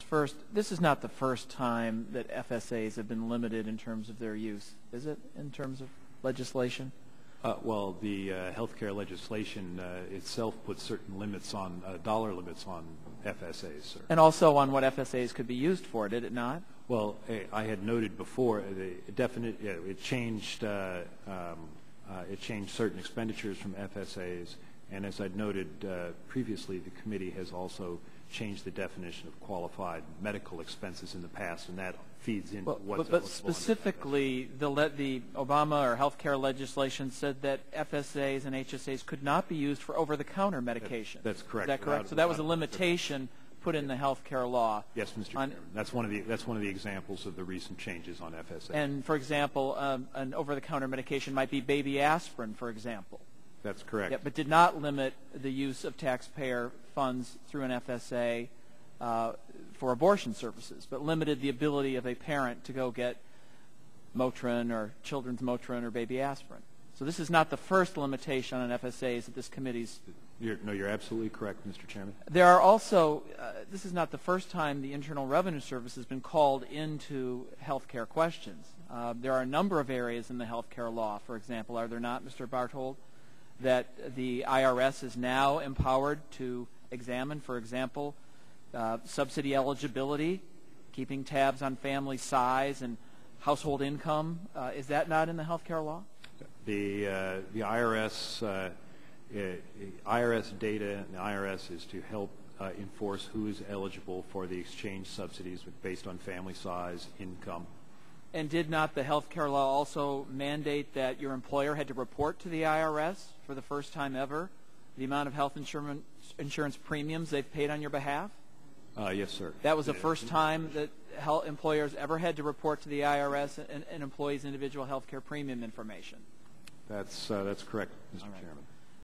First, this is not the first time that FSAs have been limited in terms of their use, is it, in terms of legislation? Well, the healthcare legislation itself puts certain limits on, dollar limits on FSAs, sir. And also on what FSAs could be used for, did it not? Well, I had noted before, it changed certain expenditures from FSAs, and as I'd noted previously, the committee has also changed the definition of qualified medical expenses in the past, and that feeds into what's But specifically, the Obama or health care legislation said that FSAs and HSAs could not be used for over-the-counter medication. That's correct. Is that correct? So that was a limitation put in the health care law. Yes, Mr. Chairman. That's one of the examples of the recent changes on FSA. And, for example, an over-the-counter medication might be baby aspirin, for example. That's correct. Yeah, but did not limit the use of taxpayer funds through an FSA for abortion services, but limited the ability of a parent to go get Motrin or children's Motrin or baby aspirin. So this is not the first limitation on FSAs that this committee's... No, you're absolutely correct, Mr. Chairman. There are also, this is not the first time the Internal Revenue Service has been called into health care questions. There are a number of areas in the health care law, for example, are there not, Mr. Barthold, that the IRS is now empowered to examine, for example, subsidy eligibility, keeping tabs on family size and household income. Is that not in the health care law? The IRS data, and the IRS is to help enforce who is eligible for the exchange subsidies based on family size, income. And did not the health care law also mandate that your employer had to report to the IRS for the first time ever the amount of health insurance premiums they've paid on your behalf? Yes, sir. That was the first time that employers ever had to report to the IRS an employee's individual health care premium information. That's correct, Mr. Chairman.